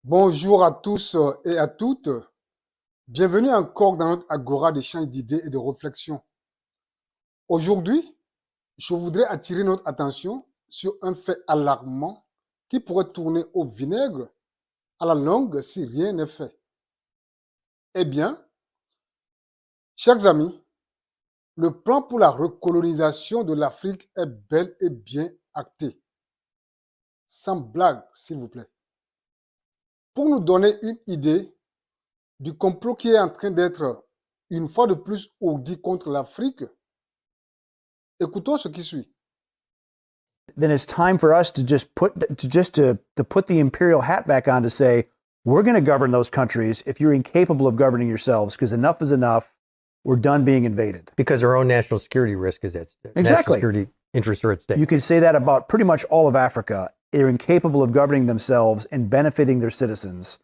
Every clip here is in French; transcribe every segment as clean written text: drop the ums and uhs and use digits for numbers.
Bonjour à tous et à toutes. Bienvenue encore dans notre agora d'échange d'idées et de réflexion. Aujourd'hui, je voudrais attirer notre attention sur un fait alarmant qui pourrait tourner au vinaigre à la longue si rien n'est fait. Eh bien, chers amis, le plan pour la recolonisation de l'Afrique est bel et bien acté. Sans blague, s'il vous plaît. Pour nous donner une idée du complot qui est en train d'être une fois de plus ourdi contre l'Afrique, écoutons ce qui suit. Then it's time for us to just put the imperial hat back on to say we're going to govern those countries if you're incapable of governing yourselves because enough is enough. We're done being invaded. Because our own national security risk is at stake. Exactly. National security interests are at stake. You can say that about pretty much all of Africa. They're incapable of governing themselves and benefiting their citizens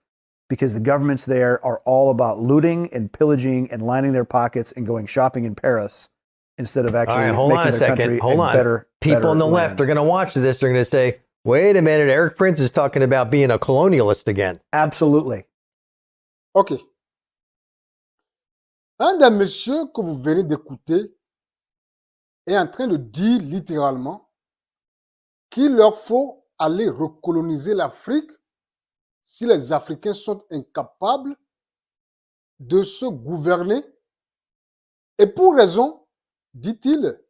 because the governments there are all about looting and pillaging and lining their pockets and going shopping in Paris instead of actually making their country a better People on the left are going to watch this. They're going to say, wait a minute, Eric Prince is talking about being a colonialist again. Absolutely. OK. Un des messieurs que vous venez d'écouter est en train de dire littéralement qu'il leur faut aller recoloniser l'Afrique si les Africains sont incapables de se gouverner et pour raison, dit-il,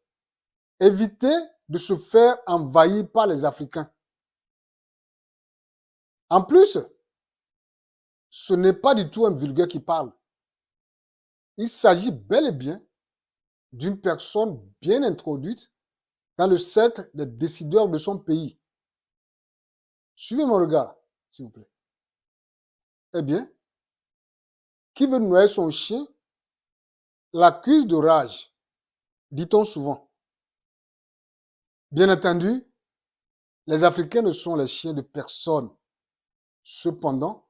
éviter de se faire envahir par les Africains. En plus, ce n'est pas du tout un vulgaire qui parle. Il s'agit bel et bien d'une personne bien introduite dans le cercle des décideurs de son pays. Suivez mon regard, s'il vous plaît. Eh bien, qui veut noyer son chien l'accuse de rage, dit-on souvent. Bien entendu, les Africains ne sont les chiens de personne. Cependant,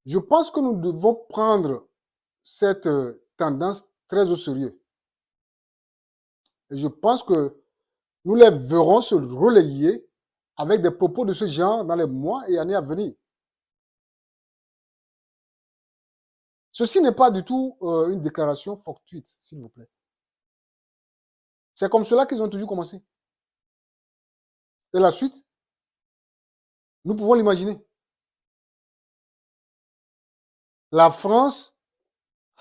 je pense que nous devons prendre cette tendance très au sérieux. Et je pense que nous les verrons se relayer avec des propos de ce genre dans les mois et années à venir. Ceci n'est pas du tout une déclaration fortuite, s'il vous plaît. C'est comme cela qu'ils ont toujours commencé. Et la suite, nous pouvons l'imaginer. La France,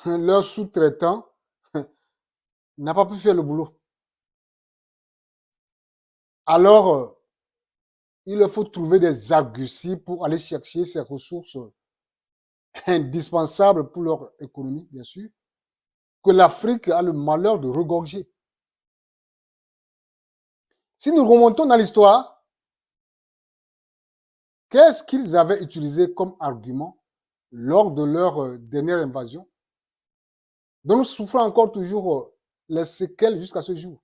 leur sous-traitant, n'a pas pu faire le boulot. Alors, il leur faut trouver des arguties pour aller chercher ces ressources indispensables pour leur économie, bien sûr, que l'Afrique a le malheur de regorger. Si nous remontons dans l'histoire, qu'est-ce qu'ils avaient utilisé comme argument lors de leur dernière invasion, dont nous souffrons encore toujours les séquelles jusqu'à ce jour?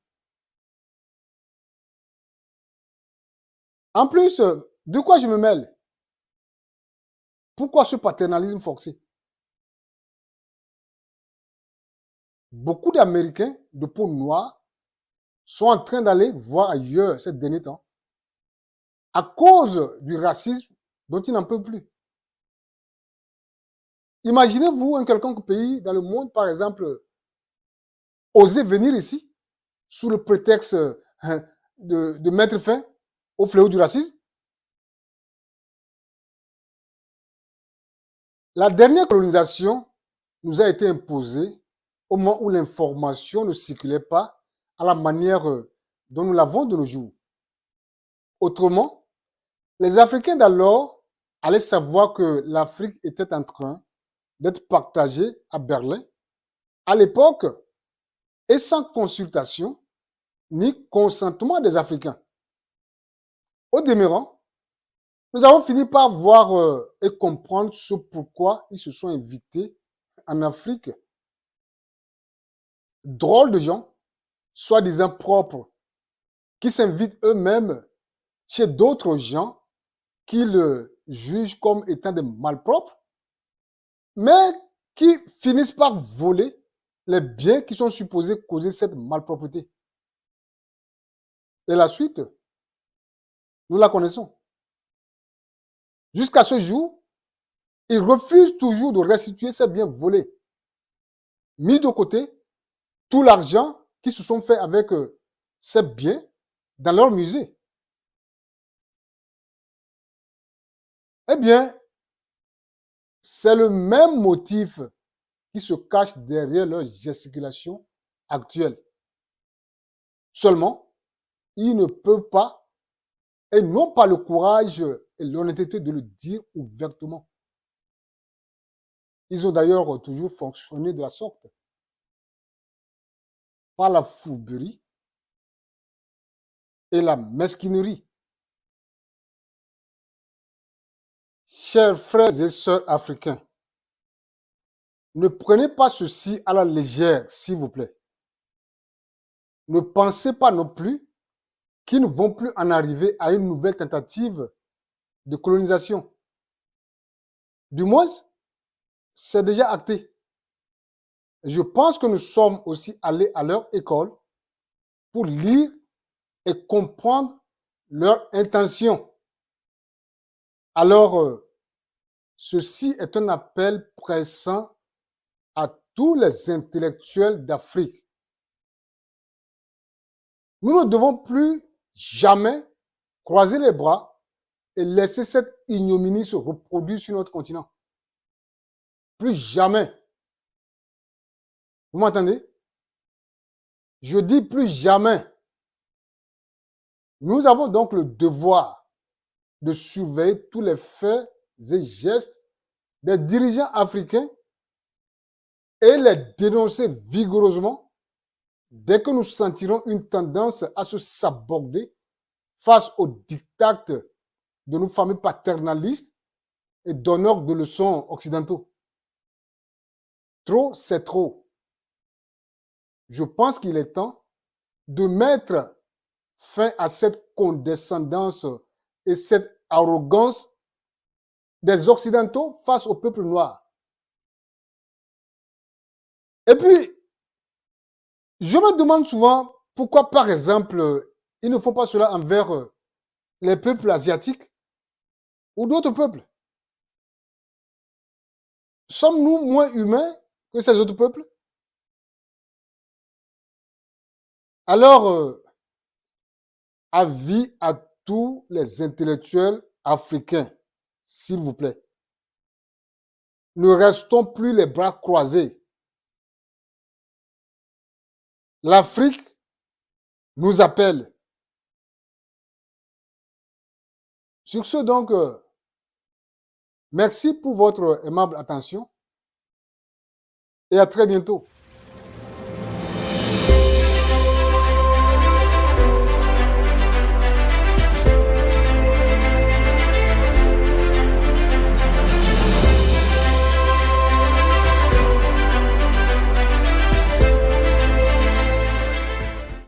En plus, de quoi je me mêle? Pourquoi ce paternalisme forcé? Beaucoup d'Américains de peau noire sont en train d'aller voir ailleurs ces derniers temps à cause du racisme dont ils n'en peuvent plus. Imaginez-vous un quelconque pays dans le monde, par exemple, oser venir ici sous le prétexte de mettre fin au fléau du racisme? La dernière colonisation nous a été imposée au moment où l'information ne circulait pas à la manière dont nous l'avons de nos jours. Autrement, les Africains d'alors allaient savoir que l'Afrique était en train d'être partagée à Berlin, à l'époque, et sans consultation ni consentement des Africains. Au demeurant, nous avons fini par voir et comprendre ce pourquoi ils se sont invités en Afrique. Drôles de gens, soi-disant propres, qui s'invitent eux-mêmes chez d'autres gens qu'ils jugent comme étant des malpropres, mais qui finissent par voler les biens qui sont supposés causer cette malpropreté. Et la suite, nous la connaissons. Jusqu'à ce jour, Ils refusent toujours de restituer ces biens volés, mis de côté tout l'argent qu'ils se sont fait avec ces biens dans leur musée. Eh bien, c'est le même motif qui se cache derrière leur gesticulation actuelle. Seulement, ils ne peuvent pas et n'ont pas le courage et l'honnêteté de le dire ouvertement. Ils ont d'ailleurs toujours fonctionné de la sorte, par la fourberie et la mesquinerie. Chers frères et sœurs africains, ne prenez pas ceci à la légère, s'il vous plaît. Ne pensez pas non plus qu'ils ne vont plus en arriver à une nouvelle tentative de colonisation. Du moins, c'est déjà acté. Je pense que nous sommes aussi allés à leur école pour lire et comprendre leurs intentions. Alors, ceci est un appel pressant à tous les intellectuels d'Afrique. Nous ne devons plus jamais croiser les bras et laisser cette ignominie se reproduire sur notre continent. Plus jamais. Vous m'entendez? Je dis plus jamais. Nous avons donc le devoir de surveiller tous les faits et gestes des dirigeants africains et les dénoncer vigoureusement dès que nous sentirons une tendance à se saborder face aux dictats de nos familles paternalistes et donneurs de leçons occidentaux. Trop, c'est trop. Je pense qu'il est temps de mettre fin à cette condescendance et cette arrogance des Occidentaux face au peuple noir. Et puis, je me demande souvent pourquoi, par exemple, ils ne font pas cela envers les peuples asiatiques ou d'autres peuples. Sommes-nous moins humains que ces autres peuples? Alors, avis à tous les intellectuels africains, s'il vous plaît. Ne restons plus les bras croisés. L'Afrique nous appelle. Sur ce, donc, merci pour votre aimable attention et à très bientôt.